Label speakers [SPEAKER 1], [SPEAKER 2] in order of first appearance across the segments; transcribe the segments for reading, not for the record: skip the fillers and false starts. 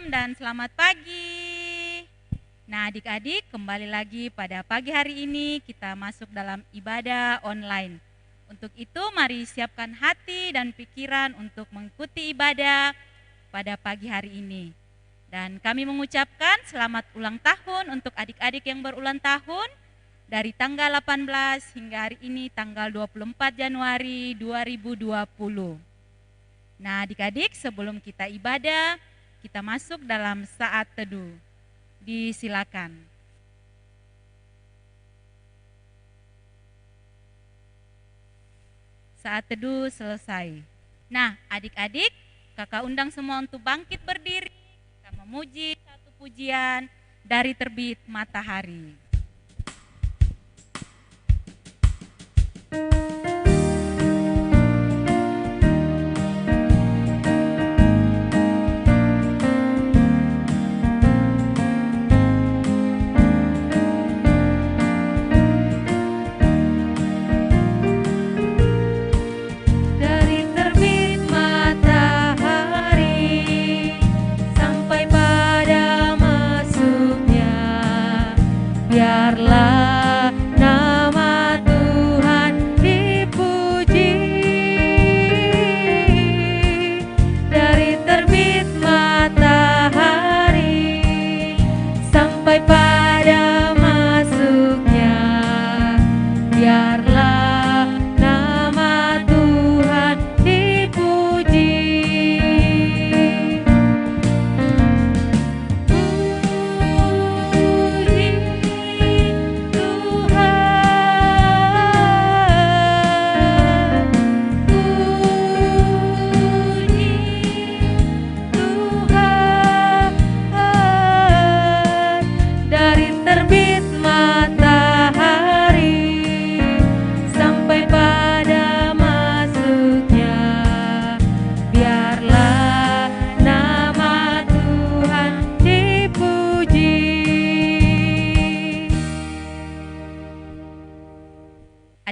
[SPEAKER 1] Shalom dan selamat pagi. Nah, adik-adik, kembali lagi pada pagi hari ini kita masuk dalam ibadah online. Untuk itu mari siapkan hati dan pikiran untuk mengikuti ibadah pada pagi hari ini. Dan kami mengucapkan selamat ulang tahun untuk adik-adik yang berulang tahun dari tanggal 18 hingga hari ini tanggal 24 Januari 2020. Nah, adik-adik, sebelum kita ibadah, kita masuk dalam saat teduh. Disilakan. Saat teduh selesai. Nah, adik-adik, kakak undang semua untuk bangkit berdiri. Kita memuji satu pujian dari terbit matahari.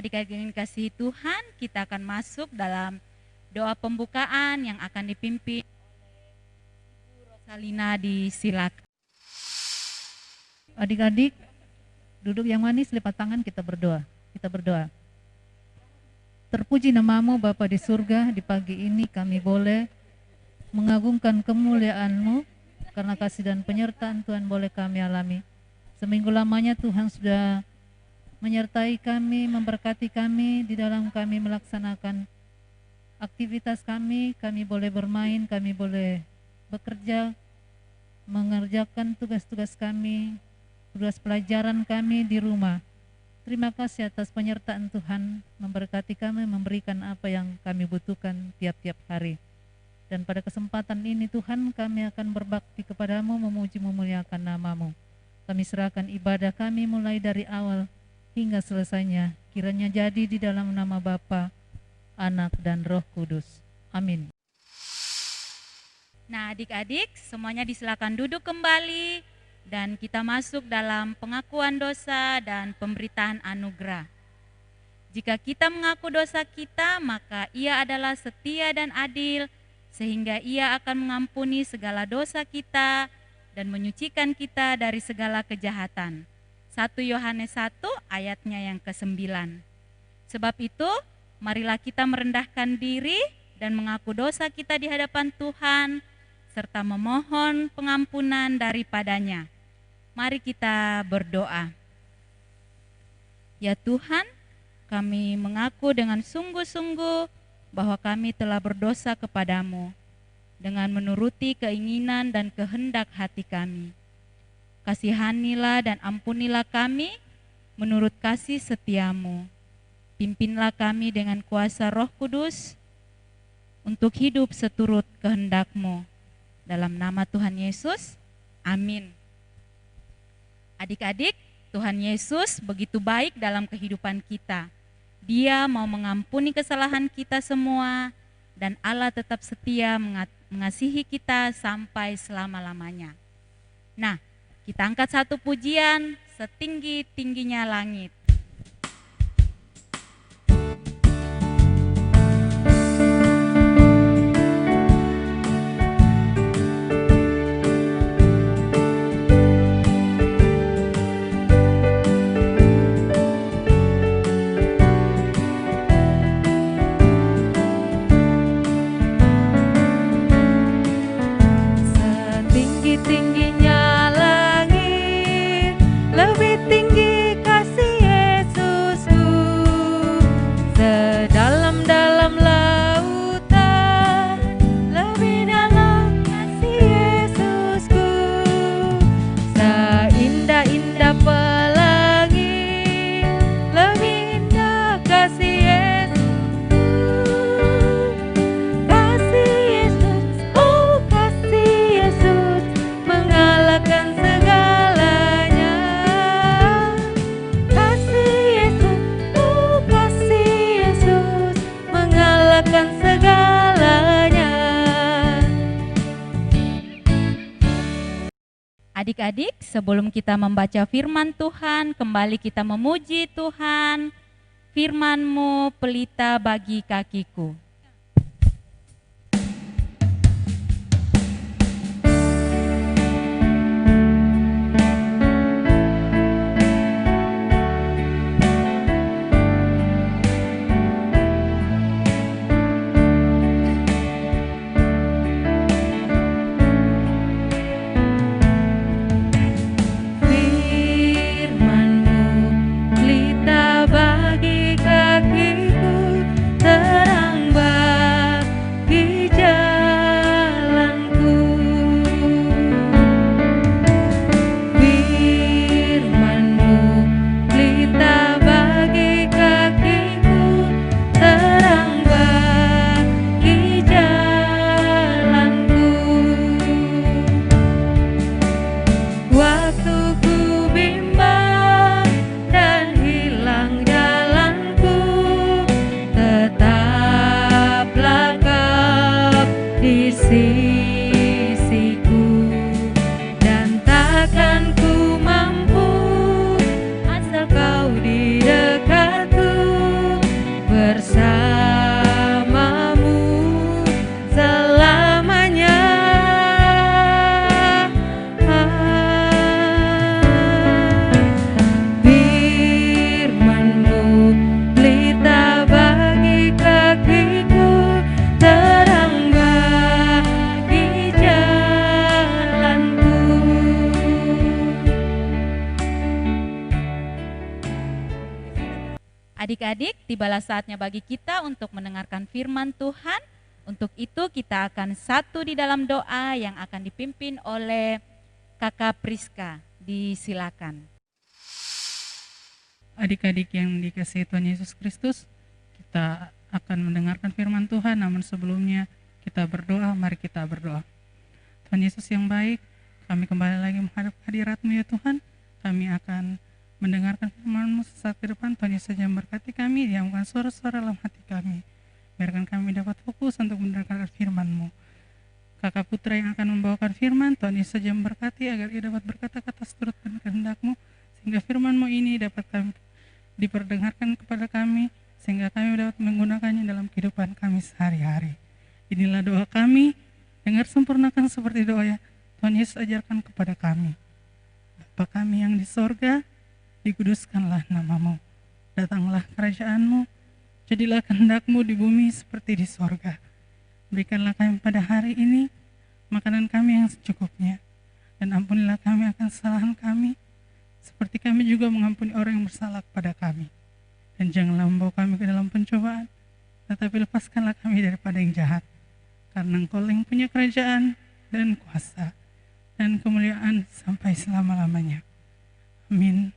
[SPEAKER 1] Adik-adik yang dikasihi Tuhan, kita akan masuk dalam doa pembukaan yang akan dipimpin oleh Ibu Rosalina. Disilakan.
[SPEAKER 2] Adik-adik, duduk yang manis, lipat tangan, kita berdoa. Kita berdoa. Terpuji namamu Bapa di surga, di pagi ini kami boleh mengagungkan kemuliaan-Mu, karena kasih dan penyertaan Tuhan boleh kami alami. Seminggu lamanya Tuhan sudah menyertai kami, memberkati kami di dalam kami melaksanakan aktivitas kami boleh bermain, kami boleh bekerja, mengerjakan tugas-tugas kami, tugas pelajaran kami di rumah. Terima kasih atas penyertaan Tuhan, memberkati kami, memberikan apa yang kami butuhkan tiap-tiap hari. Dan pada kesempatan ini Tuhan, kami akan berbakti kepadamu, memuji memuliakan namamu. Kami serahkan ibadah kami mulai dari awal hingga selesainya, kiranya jadi di dalam nama Bapa, Anak, dan Roh Kudus. Amin.
[SPEAKER 1] Nah, adik-adik, semuanya disilakan duduk kembali dan kita masuk dalam pengakuan dosa dan pemberitaan anugerah. Jika kita mengaku dosa kita, maka Ia adalah setia dan adil, sehingga Ia akan mengampuni segala dosa kita dan menyucikan kita dari segala kejahatan. 1 Yohanes 1 ayatnya yang ke-9. Sebab itu, marilah kita merendahkan diri dan mengaku dosa kita di hadapan Tuhan, serta memohon pengampunan daripadanya. Mari kita berdoa. Ya Tuhan, kami mengaku dengan sungguh-sungguh bahwa kami telah berdosa kepadamu dengan menuruti keinginan dan kehendak hati kami. Kasihanilah dan ampunilah kami menurut kasih setiamu. Pimpinlah kami dengan kuasa Roh Kudus untuk hidup seturut kehendak-Mu. Dalam nama Tuhan Yesus, amin. Adik-adik, Tuhan Yesus begitu baik dalam kehidupan kita. Dia mau mengampuni kesalahan kita semua, dan Allah tetap setia mengasihi kita sampai selama-lamanya. Nah, kita angkat satu pujian setinggi-tingginya langit. Adik-adik, sebelum kita membaca firman Tuhan, kembali kita memuji Tuhan. Firman-Mu pelita bagi kakiku. Adik-adik, tibalah saatnya bagi kita untuk mendengarkan firman Tuhan. Untuk itu kita akan satu di dalam doa yang akan dipimpin oleh Kakak Priska. Disilakan.
[SPEAKER 3] Adik-adik yang dikasihi Tuhan Yesus Kristus, kita akan mendengarkan firman Tuhan, namun sebelumnya kita berdoa. Mari kita berdoa. Tuhan Yesus yang baik, kami kembali lagi menghadap hadirat-Mu ya Tuhan. Kami akan mendengarkan firman-Mu sesaat ke depan. Tuhan Yesus saja memberkati kami, diamkan suara-suara dalam hati kami. Biarkan kami dapat fokus untuk mendengarkan firman-Mu. Kakak putra yang akan membawakan firman, Tuhan Yesus saja memberkati agar ia dapat berkata-kata seturut dengan kehendak-Mu, sehingga firman-Mu ini dapat kami diperdengarkan kepada kami, sehingga kami dapat menggunakannya dalam kehidupan kami sehari-hari. Inilah doa kami, dengar sempurnakan seperti doa ya Tuhan Yesus ajarkan kepada kami. Bapa kami yang di sorga, dikuduskanlah nama-Mu, datanglah kerajaan-Mu, jadilah kehendak-Mu di bumi seperti di sorga. Berikanlah kami pada hari ini makanan kami yang secukupnya, dan ampunilah kami akan kesalahan kami, seperti kami juga mengampuni orang yang bersalah kepada kami. Dan janganlah membawa kami ke dalam pencobaan, tetapi lepaskanlah kami daripada yang jahat, karena Engkau yang punya kerajaan dan kuasa dan kemuliaan sampai selama-lamanya. Amin.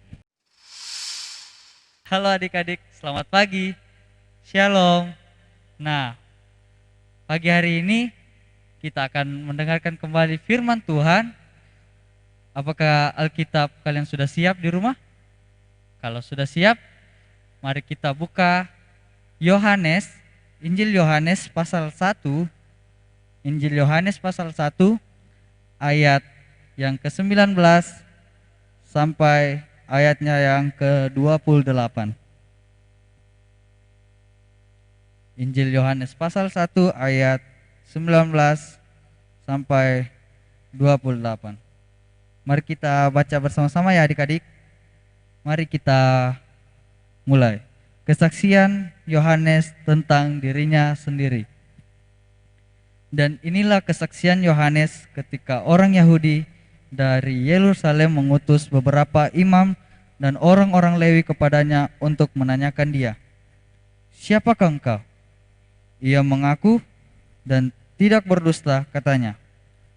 [SPEAKER 4] Halo adik-adik, selamat pagi. Shalom. Nah, pagi hari ini kita akan mendengarkan kembali firman Tuhan. Apakah Alkitab kalian sudah siap di rumah? Kalau sudah siap, mari kita buka Yohanes, Injil Yohanes pasal 1. Injil Yohanes pasal 1 ayat yang ke-19 sampai ayatnya yang ke-28. Injil Yohanes pasal 1 ayat 19 sampai 28. Mari kita baca bersama-sama ya adik-adik. Mari kita mulai. Kesaksian Yohanes tentang dirinya sendiri. Dan inilah kesaksian Yohanes ketika orang Yahudi dari Yerusalem mengutus beberapa imam dan orang-orang Lewi kepadanya untuk menanyakan dia, "Siapakah engkau?" Ia mengaku dan tidak berdusta, katanya,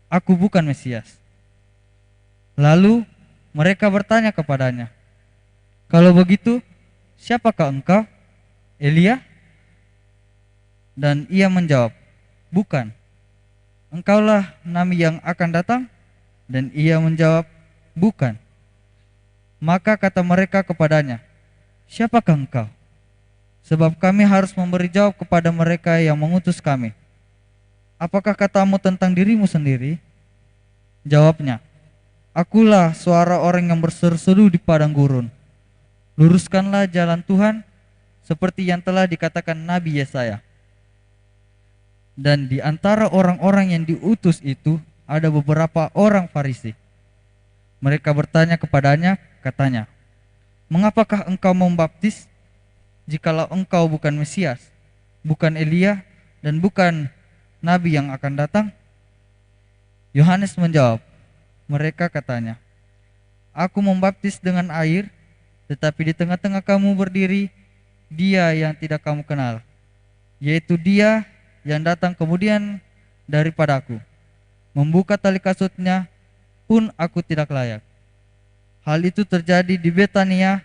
[SPEAKER 4] "Aku bukan Mesias." Lalu mereka bertanya kepadanya, "Kalau begitu, siapakah engkau? Elia?" Dan ia menjawab, "Bukan." "Engkaulah Nabi yang akan datang?" Dan ia menjawab, "Bukan." Maka kata mereka kepadanya, "Siapakah engkau? Sebab kami harus memberi jawab kepada mereka yang mengutus kami. Apakah katamu tentang dirimu sendiri?" Jawabnya, Akulah suara orang yang berseru-seru di padang gurun. Luruskanlah jalan Tuhan seperti yang telah dikatakan Nabi Yesaya. Dan di antara orang-orang yang diutus itu ada beberapa orang Farisi. Mereka bertanya kepadanya, katanya, "Mengapakah engkau membaptis jikalau engkau bukan Mesias, bukan Elia, dan bukan Nabi yang akan datang?" Yohanes menjawab, mereka katanya, "Aku membaptis dengan air, tetapi di tengah-tengah kamu berdiri Dia yang tidak kamu kenal, yaitu Dia yang datang kemudian daripadaku. Membuka tali kasutnya pun aku tidak layak." Hal itu terjadi di Betania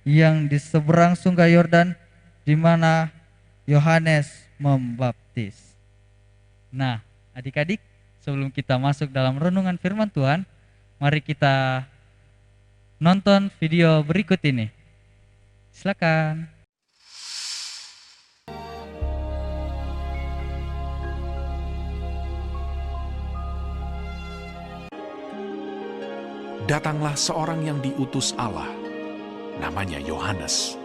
[SPEAKER 4] yang di seberang sungai Yordan, di mana Yohanes membaptis. Nah, adik-adik, sebelum kita masuk dalam renungan firman Tuhan, mari kita nonton video berikut ini. Silakan.
[SPEAKER 5] Datanglah seorang yang diutus Allah, namanya Yohanes.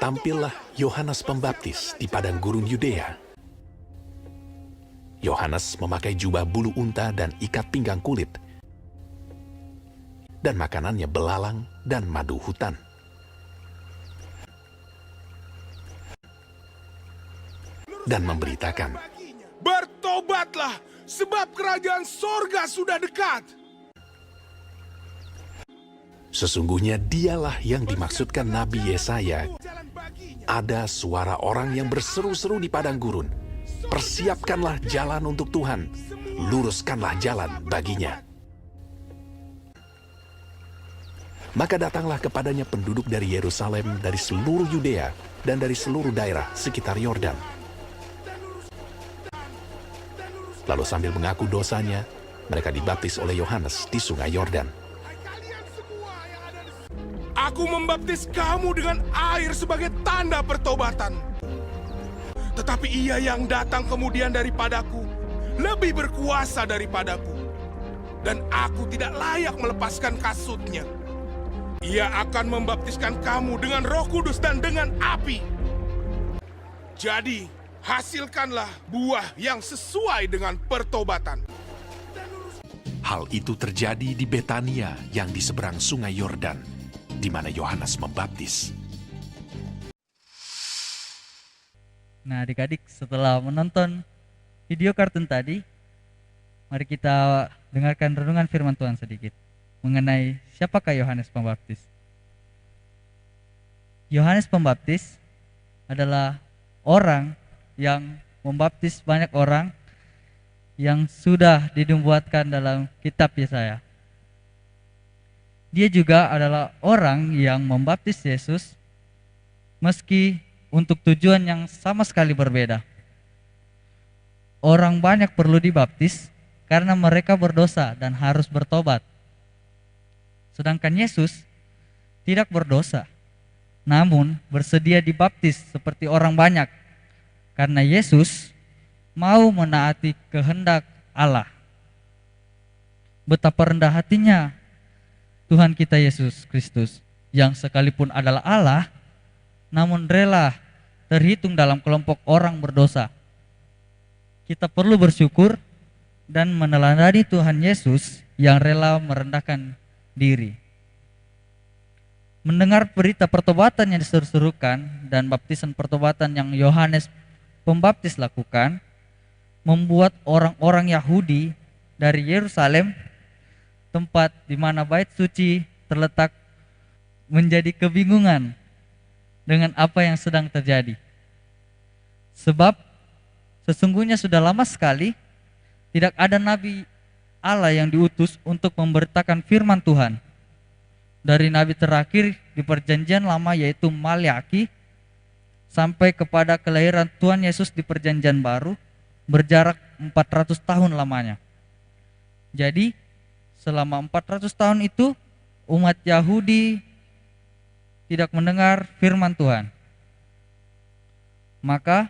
[SPEAKER 5] Tampillah Yohanes Pembaptis di padang gurun Yudea. Yohanes memakai jubah bulu unta dan ikat pinggang kulit, dan makanannya belalang dan madu hutan. Dan memberitakan,
[SPEAKER 6] "Bertobatlah, sebab kerajaan sorga sudah dekat."
[SPEAKER 5] Sesungguhnya dialah yang dimaksudkan Nabi Yesaya. Ada suara orang yang berseru-seru di padang gurun, "Persiapkanlah jalan untuk Tuhan, luruskanlah jalan baginya." Maka datanglah kepadanya penduduk dari Yerusalem, dari seluruh Yudea, dan dari seluruh daerah sekitar Yordan. Lalu sambil mengaku dosanya, mereka dibaptis oleh Yohanes di sungai Yordan.
[SPEAKER 6] "Aku membaptis kamu dengan air sebagai tanda pertobatan. Tetapi Ia yang datang kemudian daripadaku lebih berkuasa daripadaku, dan aku tidak layak melepaskan kasutnya. Ia akan membaptiskan kamu dengan Roh Kudus dan dengan api. Jadi, hasilkanlah buah yang sesuai dengan pertobatan."
[SPEAKER 5] Hal itu terjadi di Betania yang di seberang sungai Yordan, di mana Yohanes membaptis.
[SPEAKER 4] Nah, adik-adik, setelah menonton video kartun tadi, mari kita dengarkan renungan firman Tuhan sedikit mengenai siapakah Yohanes Pembaptis. Yohanes Pembaptis adalah orang yang membaptis banyak orang yang sudah dinubuatkan dalam kitab Yesaya. Dia juga adalah orang yang membaptis Yesus meski untuk tujuan yang sama sekali berbeda. Orang banyak perlu dibaptis karena mereka berdosa dan harus bertobat. Sedangkan Yesus tidak berdosa, namun bersedia dibaptis seperti orang banyak karena Yesus mau menaati kehendak Allah. Betapa rendah hatinya Tuhan kita Yesus Kristus, yang sekalipun adalah Allah, namun rela terhitung dalam kelompok orang berdosa. Kita perlu bersyukur dan meneladani Tuhan Yesus yang rela merendahkan diri. Mendengar berita pertobatan yang diseru-serukan dan baptisan pertobatan yang Yohanes Pembaptis lakukan, membuat orang-orang Yahudi dari Yerusalem, tempat di mana bait suci terletak, menjadi kebingungan dengan apa yang sedang terjadi. Sebab sesungguhnya sudah lama sekali tidak ada nabi Allah yang diutus untuk memberitakan firman Tuhan. Dari nabi terakhir di perjanjian lama yaitu Maliaki sampai kepada kelahiran Tuhan Yesus di perjanjian baru berjarak 400 tahun lamanya. Jadi selama 400 tahun itu umat Yahudi tidak mendengar firman Tuhan. Maka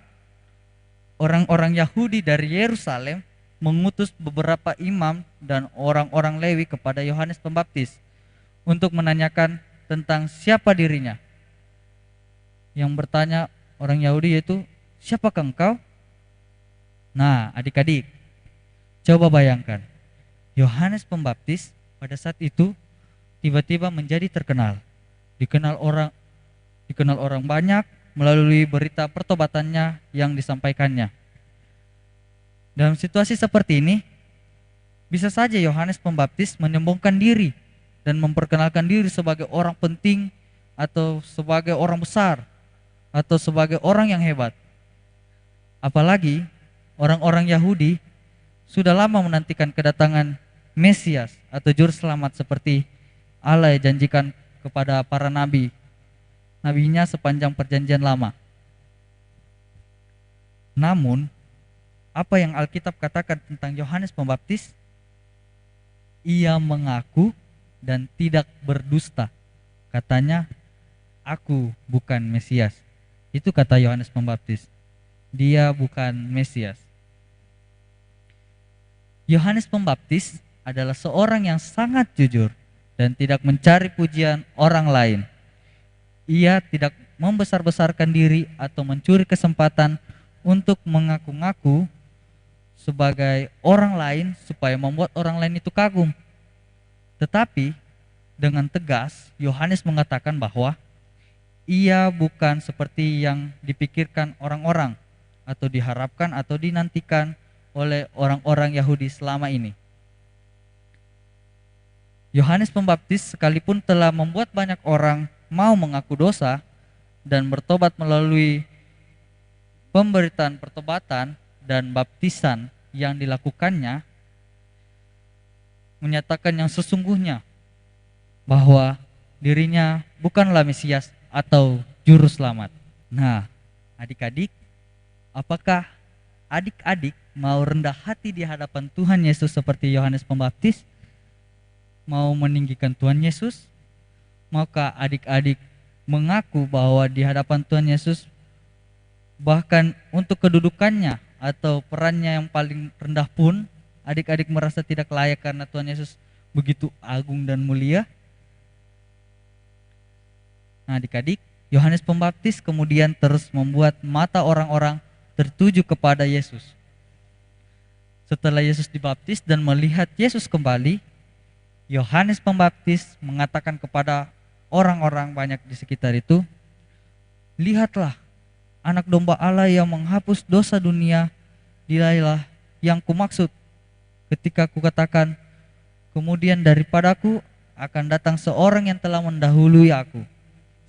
[SPEAKER 4] orang-orang Yahudi dari Yerusalem mengutus beberapa imam dan orang-orang Lewi kepada Yohanes Pembaptis untuk menanyakan tentang siapa dirinya. Yang bertanya orang Yahudi yaitu, siapakah engkau? Nah, adik-adik, coba bayangkan, Yohanes Pembaptis pada saat itu tiba-tiba menjadi terkenal. Dikenal orang banyak melalui berita pertobatannya yang disampaikannya. Dalam situasi seperti ini, bisa saja Yohanes Pembaptis menyombongkan diri dan memperkenalkan diri sebagai orang penting atau sebagai orang besar atau sebagai orang yang hebat. Apalagi orang-orang Yahudi sudah lama menantikan kedatangan Mesias atau juru selamat seperti Allah yang janjikan kepada para nabinya sepanjang perjanjian lama. Namun, apa yang Alkitab katakan tentang Yohanes Pembaptis? Ia mengaku dan tidak berdusta. Katanya, aku bukan Mesias. Itu kata Yohanes Pembaptis. Dia bukan Mesias. Yohanes Pembaptis adalah seorang yang sangat jujur dan tidak mencari pujian orang lain. Ia tidak membesar-besarkan diri atau mencuri kesempatan untuk mengaku-ngaku sebagai orang lain supaya membuat orang lain itu kagum. Tetapi dengan tegas Yohanes mengatakan bahwa ia bukan seperti yang dipikirkan orang-orang atau diharapkan atau dinantikan oleh orang-orang Yahudi selama ini. Yohanes Pembaptis sekalipun telah membuat banyak orang mau mengaku dosa dan bertobat melalui pemberitaan pertobatan dan baptisan yang dilakukannya, menyatakan yang sesungguhnya bahwa dirinya bukanlah Mesias atau juru selamat. Nah, adik-adik, apakah adik-adik mau rendah hati di hadapan Tuhan Yesus seperti Yohanes Pembaptis? Mau meninggikan Tuhan Yesus? Maukah adik-adik mengaku bahwa di hadapan Tuhan Yesus bahkan untuk kedudukannya atau perannya yang paling rendah pun adik-adik merasa tidak layak karena Tuhan Yesus begitu agung dan mulia? Nah, adik-adik, Yohanes Pembaptis kemudian terus membuat mata orang-orang tertuju kepada Yesus. Setelah Yesus dibaptis dan melihat Yesus kembali, Yohanes Pembaptis mengatakan kepada orang-orang banyak di sekitar itu, lihatlah anak domba Allah yang menghapus dosa dunia, dialah yang kumaksud ketika kukatakan, kemudian daripadaku akan datang seorang yang telah mendahului aku,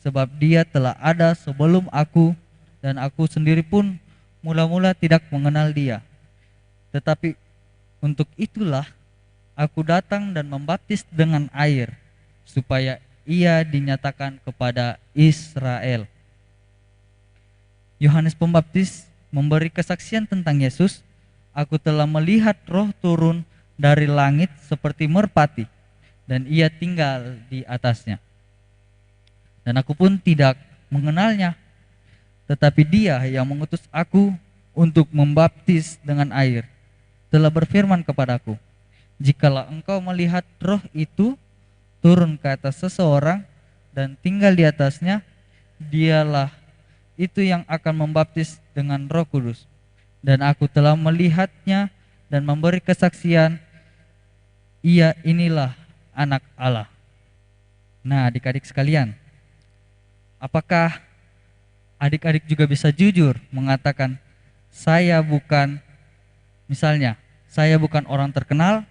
[SPEAKER 4] sebab dia telah ada sebelum aku dan aku sendiri pun mula-mula tidak mengenal dia. Tetapi untuk itulah aku datang dan membaptis dengan air, supaya ia dinyatakan kepada Israel. Yohanes Pembaptis memberi kesaksian tentang Yesus, aku telah melihat roh turun dari langit seperti merpati, dan ia tinggal di atasnya. Dan aku pun tidak mengenalnya, tetapi dia yang mengutus aku untuk membaptis dengan air, telah berfirman kepadaku, jikalau engkau melihat roh itu turun ke atas seseorang dan tinggal di atasnya, dialah itu yang akan membaptis dengan Roh Kudus. Dan aku telah melihatnya dan memberi kesaksian, ia inilah anak Allah. Nah, adik-adik sekalian, apakah adik-adik juga bisa jujur mengatakan, saya bukan, misalnya, saya bukan orang terkenal,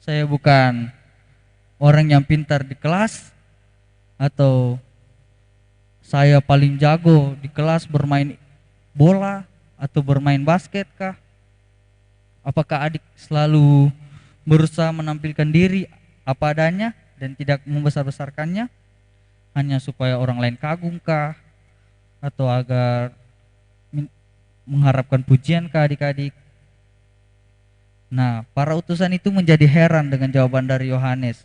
[SPEAKER 4] saya bukan orang yang pintar di kelas, atau saya paling jago di kelas bermain bola atau bermain basket kah? Apakah adik selalu berusaha menampilkan diri apa adanya dan tidak membesar-besarkannya hanya supaya orang lain kagum kah? Atau agar mengharapkan pujian kah adik-adik? Nah, para utusan itu menjadi heran dengan jawaban dari Yohanes.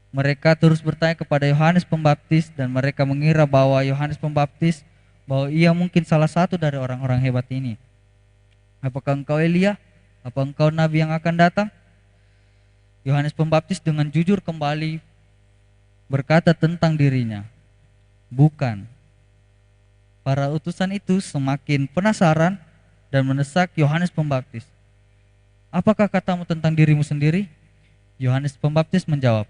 [SPEAKER 4] Mereka terus bertanya kepada Yohanes Pembaptis dan mereka mengira bahwa Yohanes Pembaptis bahwa ia mungkin salah satu dari orang-orang hebat ini. Apakah engkau Elia? Apa engkau nabi yang akan datang? Yohanes Pembaptis dengan jujur kembali berkata tentang dirinya, bukan. Para utusan itu semakin penasaran dan mendesak Yohanes Pembaptis. Apakah katamu tentang dirimu sendiri? Yohanes Pembaptis menjawab,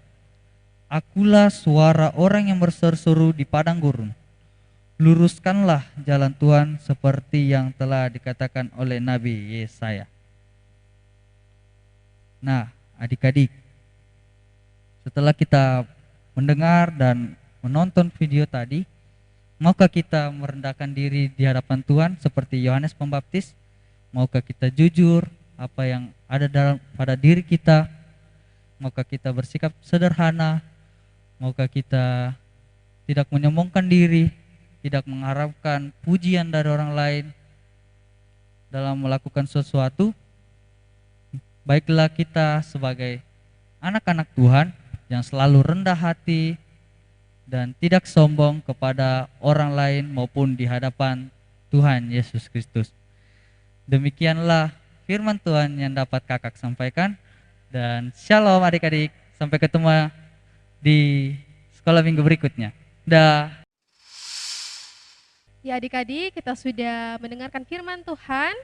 [SPEAKER 4] akulah suara orang yang berseru-seru di padang gurun. Luruskanlah jalan Tuhan seperti yang telah dikatakan oleh Nabi Yesaya. Nah, adik-adik, setelah kita mendengar dan menonton video tadi, maukah kita merendahkan diri di hadapan Tuhan seperti Yohanes Pembaptis? Maukah kita jujur apa yang ada pada diri kita? Maukah kita bersikap sederhana? Maukah kita tidak menyombongkan diri, tidak mengharapkan pujian dari orang lain dalam melakukan sesuatu? Baiklah kita sebagai anak-anak Tuhan yang selalu rendah hati dan tidak sombong kepada orang lain maupun di hadapan Tuhan Yesus Kristus. Demikianlah firman Tuhan yang dapat kakak sampaikan, dan shalom adik-adik, sampai ketemu di sekolah minggu berikutnya. Dah.
[SPEAKER 7] Ya adik-adik, kita sudah mendengarkan firman Tuhan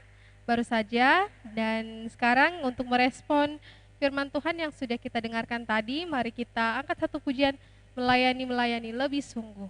[SPEAKER 7] baru saja, dan sekarang untuk merespon firman Tuhan yang sudah kita dengarkan tadi, mari kita angkat satu pujian, melayani lebih sungguh.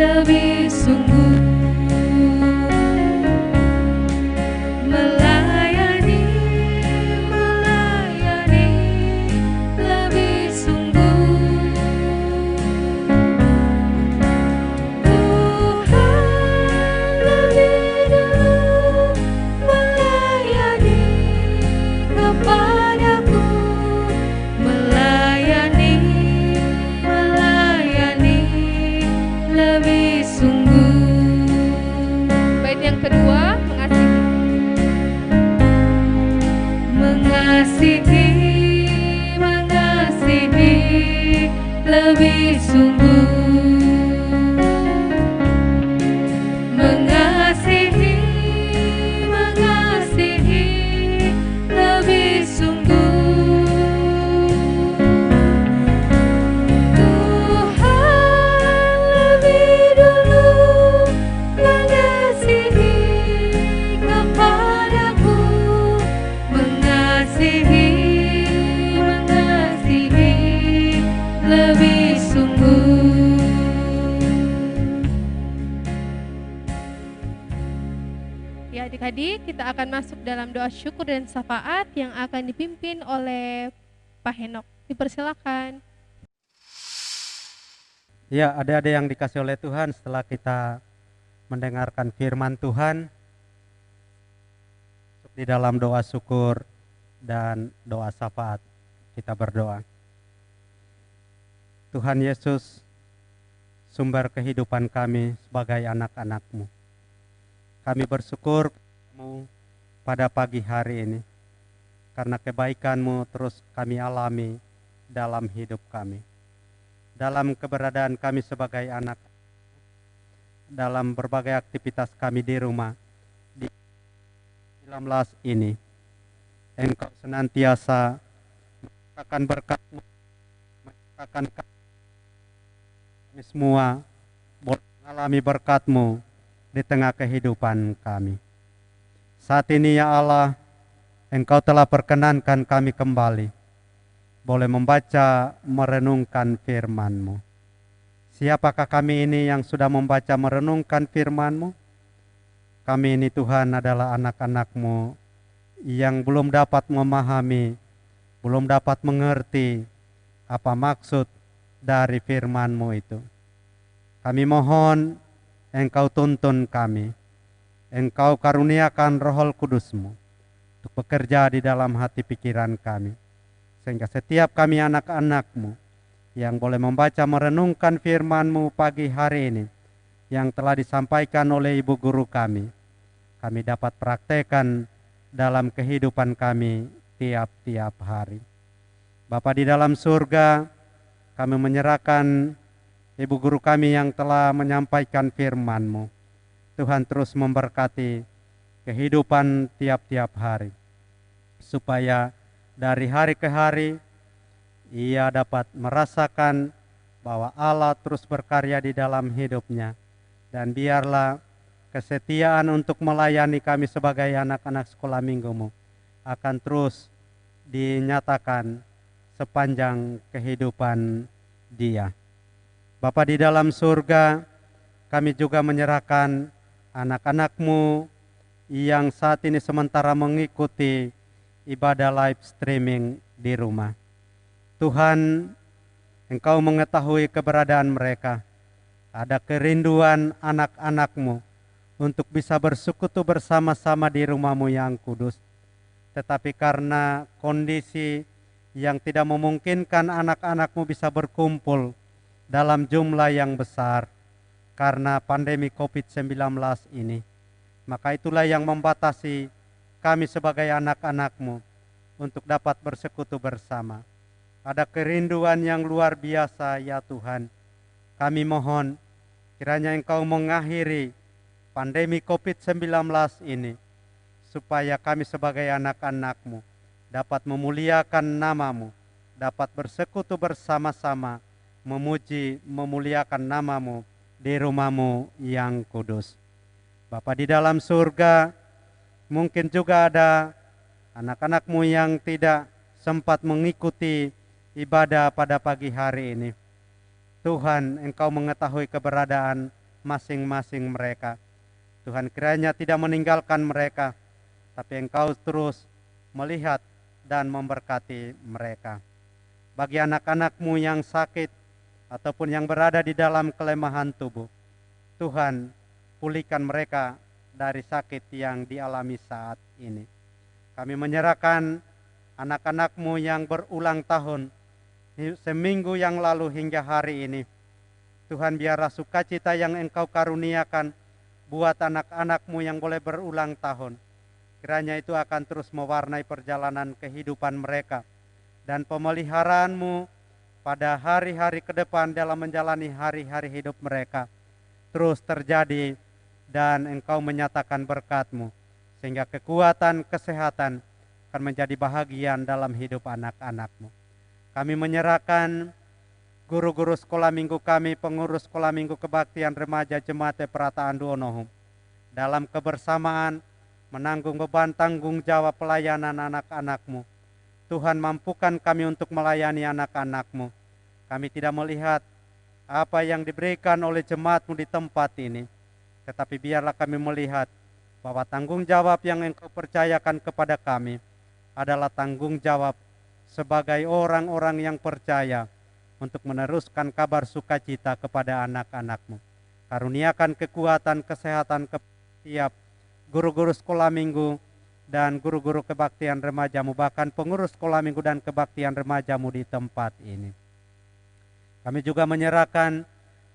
[SPEAKER 8] Lebih sungguh melayani lebih sungguh. Tuhan lebih dulu melayani kepadaku, melayani lebih sungguh.
[SPEAKER 7] Bait yang kedua,
[SPEAKER 8] mengasihi lebih sungguh. Mengasihi lebih sungguh. Tuhan lebih dulu mengasihi kepadaku, mengasihi lebih sungguh.
[SPEAKER 7] ya adik-adik, kita akan masuk dalam doa syukur dan syafaat yang akan dipimpin oleh Pak Henok. Dipersilakan.
[SPEAKER 9] Ya, adik-adik yang dikasih oleh Tuhan, setelah kita mendengarkan firman Tuhan, di dalam doa syukur dan doa syafaat, kita berdoa. Tuhan Yesus, sumber kehidupan kami sebagai anak-anak-Mu. Kami bersyukur padamu pada pagi hari ini, karena kebaikan-Mu terus kami alami dalam hidup kami. Dalam keberadaan kami sebagai anak, dalam berbagai aktivitas kami di rumah, di 19 ini, Engkau senantiasa akan berkat-Mu, akan kami semua mengalami berkat-Mu di tengah kehidupan kami. Saat ini ya Allah, Engkau telah perkenankan kami kembali boleh membaca, merenungkan firman-Mu. Siapakah kami ini yang sudah membaca, merenungkan firman-Mu? Kami ini Tuhan adalah anak-anak-Mu yang belum dapat memahami, belum dapat mengerti apa maksud dari firman-Mu itu. Kami mohon Engkau tuntun kami, Engkau karuniakan Roh Kudus-Mu untuk bekerja di dalam hati pikiran kami. Sehingga setiap kami anak-anak-Mu yang boleh membaca merenungkan firman-Mu pagi hari ini yang telah disampaikan oleh Ibu Guru kami dapat praktekkan dalam kehidupan kami tiap-tiap hari. Bapa di dalam surga, kami menyerahkan Ibu Guru kami yang telah menyampaikan firman-Mu. Tuhan terus memberkati kehidupan tiap-tiap hari, supaya dari hari ke hari ia dapat merasakan bahwa Allah terus berkarya di dalam hidupnya. Dan biarlah kesetiaan untuk melayani kami sebagai anak-anak sekolah minggu-Mu akan terus dinyatakan sepanjang kehidupan dia. Bapa di dalam surga, kami juga menyerahkan anak-anak-Mu yang saat ini sementara mengikuti ibadah live streaming di rumah. Tuhan, Engkau mengetahui keberadaan mereka. Ada kerinduan anak-anak-Mu untuk bisa bersekutu bersama-sama di rumah-Mu yang kudus. Tetapi karena kondisi yang tidak memungkinkan anak-anak-Mu bisa berkumpul dalam jumlah yang besar karena pandemi COVID-19 ini, maka itulah yang membatasi kami sebagai anak-anak-Mu untuk dapat bersekutu bersama. Ada kerinduan yang luar biasa ya Tuhan. Kami mohon kiranya Engkau mengakhiri pandemi COVID-19 ini, supaya kami sebagai anak-anak-Mu dapat memuliakan nama-Mu, dapat bersekutu bersama-sama, memuji, memuliakan nama-Mu di rumah-Mu yang kudus. Bapa di dalam surga, mungkin juga ada anak-anak-Mu yang tidak sempat mengikuti ibadah pada pagi hari ini. Tuhan, Engkau mengetahui keberadaan masing-masing mereka. Tuhan, kiranya tidak meninggalkan mereka, tapi Engkau terus melihat dan memberkati mereka. Bagi anak-anak-Mu yang sakit ataupun yang berada di dalam kelemahan tubuh, Tuhan, pulihkan mereka dari sakit yang dialami saat ini. Kami menyerahkan anak-anak-Mu yang berulang tahun seminggu yang lalu hingga hari ini. Tuhan, biarlah sukacita yang Engkau karuniakan buat anak-anak-Mu yang boleh berulang tahun, kiranya itu akan terus mewarnai perjalanan kehidupan mereka, dan pemeliharaan-Mu pada hari-hari ke depan dalam menjalani hari-hari hidup mereka terus terjadi, dan Engkau menyatakan berkat-Mu, sehingga kekuatan, kesehatan akan menjadi bahagian dalam hidup anak-anak-Mu. Kami menyerahkan guru-guru sekolah minggu kami, pengurus sekolah minggu kebaktian remaja Jemaat Perataan Duonohum, dalam kebersamaan menanggung beban tanggung jawab pelayanan anak-anak-Mu. Tuhan, mampukan kami untuk melayani anak-anak-Mu. Kami tidak melihat apa yang diberikan oleh jemaat-Mu di tempat ini, tetapi biarlah kami melihat bahwa tanggung jawab yang Engkau percayakan kepada kami adalah tanggung jawab sebagai orang-orang yang percaya untuk meneruskan kabar sukacita kepada anak-anak-Mu. Karuniakan kekuatan, kesehatan ke tiap guru-guru sekolah minggu dan guru-guru kebaktian remaja-Mu, bahkan pengurus sekolah minggu dan kebaktian remaja-Mu di tempat ini. Kami juga menyerahkan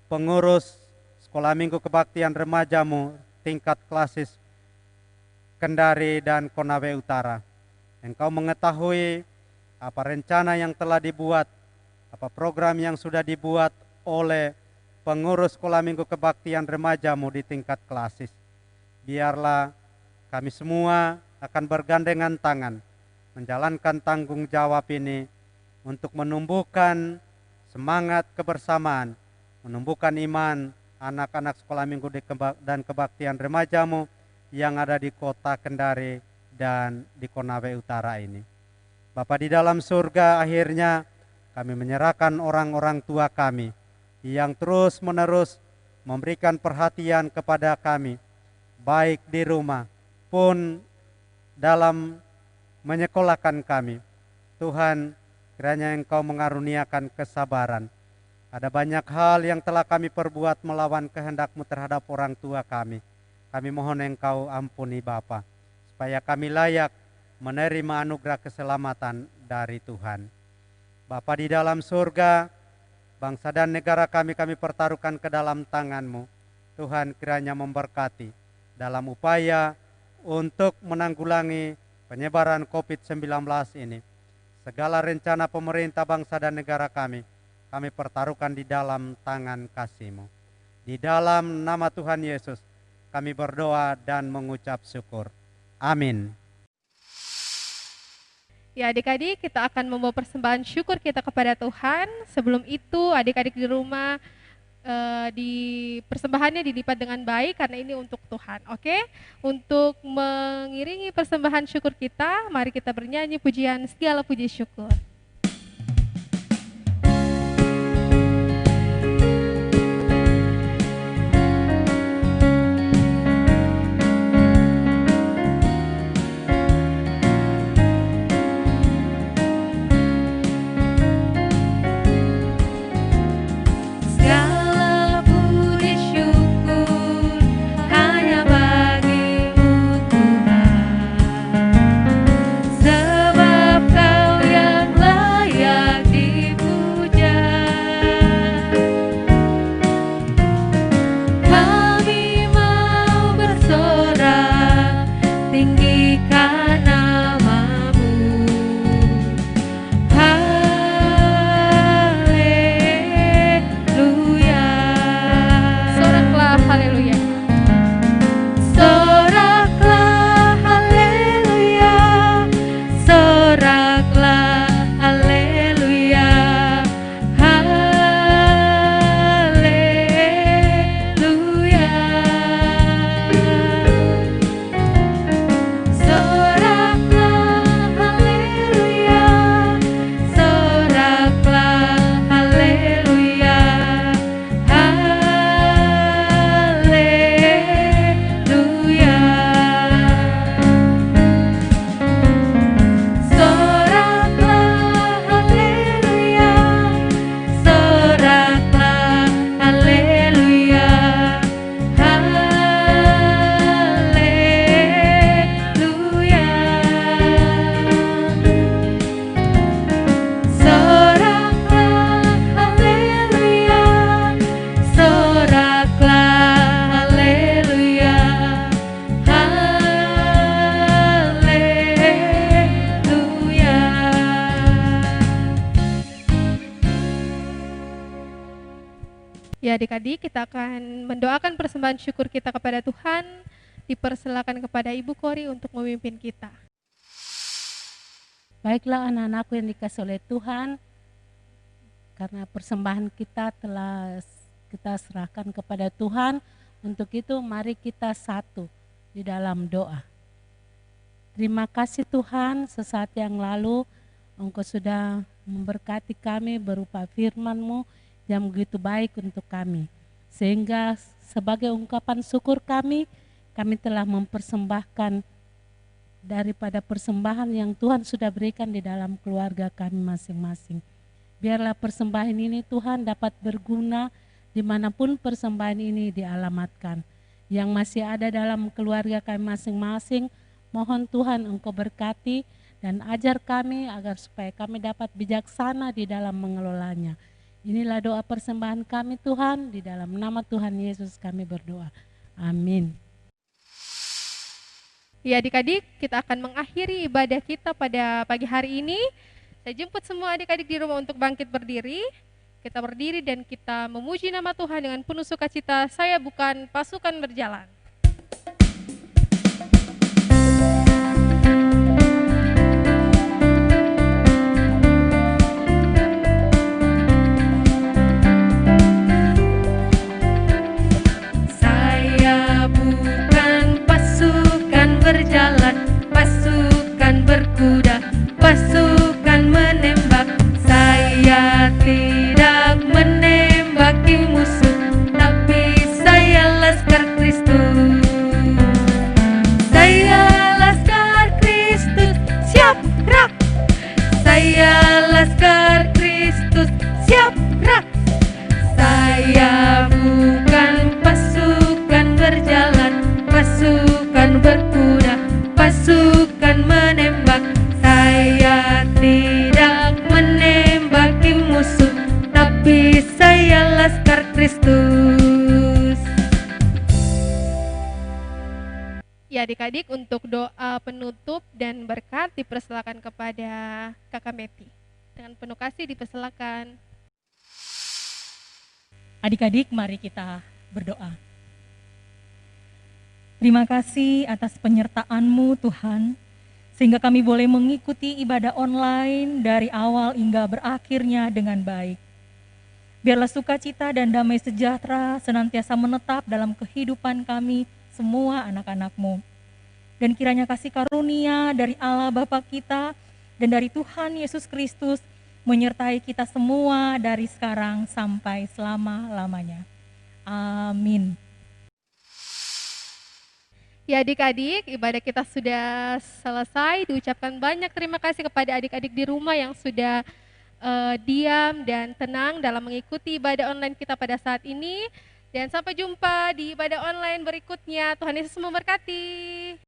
[SPEAKER 9] pengurus sekolah minggu kebaktian remaja-Mu tingkat klasis Kendari dan Konawe Utara. Engkau mengetahui apa rencana yang telah dibuat, apa program yang sudah dibuat oleh pengurus sekolah minggu kebaktian remaja-Mu di tingkat klasis. Biarlah kami semua akan bergandengan tangan menjalankan tanggung jawab ini untuk menumbuhkan semangat kebersamaan, menumbuhkan iman anak-anak sekolah minggu dan kebaktian remaja-Mu yang ada di kota Kendari dan di Konawe Utara ini. Bapa di dalam surga, akhirnya kami menyerahkan orang-orang tua kami yang terus-menerus memberikan perhatian kepada kami, baik di rumah pun dalam menyekolahkan kami. Tuhan, kiranya Engkau mengaruniakan kesabaran. Ada banyak hal yang telah kami perbuat melawan kehendak-Mu terhadap orang tua kami. Kami mohon Engkau ampuni Bapa, supaya kami layak menerima anugerah keselamatan dari Tuhan. Bapa di dalam surga, bangsa dan negara kami pertaruhkan ke dalam tangan-Mu. Tuhan kiranya memberkati dalam upaya untuk menanggulangi penyebaran COVID-19 ini. Segala rencana pemerintah bangsa dan negara kami pertaruhkan di dalam tangan kasih-Mu. Di dalam nama Tuhan Yesus, kami berdoa dan mengucap syukur. Amin.
[SPEAKER 7] Ya adik-adik, kita akan membawa persembahan syukur kita kepada Tuhan. Sebelum itu adik-adik di rumah di persembahannya dilipat dengan baik karena ini untuk Tuhan. Oke? Untuk mengiringi persembahan syukur kita, mari kita bernyanyi pujian segala puji syukur. Ya adik-adik, kita akan mendoakan persembahan syukur kita kepada Tuhan. Dipersilakan kepada Ibu Kori untuk memimpin kita.
[SPEAKER 10] Baiklah anak-anakku yang dikasih oleh Tuhan, karena persembahan kita telah kita serahkan kepada Tuhan. Untuk itu mari kita satu di dalam doa. Terima kasih Tuhan, sesaat yang lalu Engkau sudah memberkati kami berupa firman-Mu yang begitu baik untuk kami. Sehingga sebagai ungkapan syukur kami telah mempersembahkan daripada persembahan yang Tuhan sudah berikan di dalam keluarga kami masing-masing. Biarlah persembahan ini Tuhan dapat berguna dimanapun persembahan ini dialamatkan. Yang masih ada dalam keluarga kami masing-masing, mohon Tuhan Engkau berkati dan ajar kami agar supaya kami dapat bijaksana di dalam mengelolanya. Inilah doa persembahan kami Tuhan, di dalam nama Tuhan Yesus kami berdoa. Amin.
[SPEAKER 7] Ya adik-adik, kita akan mengakhiri ibadah kita pada pagi hari ini. Saya jemput semua adik-adik di rumah untuk bangkit berdiri. Kita berdiri dan kita memuji nama Tuhan dengan penuh sukacita. Saya bukan pasukan berjalan.
[SPEAKER 8] Berjalan, pasukan berkuda, pasukan menembak. Saya tidak menembaki musuh, tapi saya laskar Kristus.
[SPEAKER 7] adik-adik untuk doa penutup dan berkat dipersilakan kepada Kakak Meti. Dengan penuh kasih dipersilakan.
[SPEAKER 11] Adik-adik, mari kita berdoa. Terima kasih atas penyertaan-Mu Tuhan, sehingga kami boleh mengikuti ibadah online dari awal hingga berakhirnya dengan baik. Biarlah sukacita dan damai sejahtera senantiasa menetap dalam kehidupan kami semua anak-anak-Mu. Dan kiranya kasih karunia dari Allah Bapa kita dan dari Tuhan Yesus Kristus menyertai kita semua dari sekarang sampai selama-lamanya. Amin.
[SPEAKER 7] Ya adik-adik, ibadah kita sudah selesai. Diucapkan banyak terima kasih kepada adik-adik di rumah yang sudah diam dan tenang dalam mengikuti ibadah online kita pada saat ini. Dan sampai jumpa di ibadah online berikutnya. Tuhan Yesus memberkati.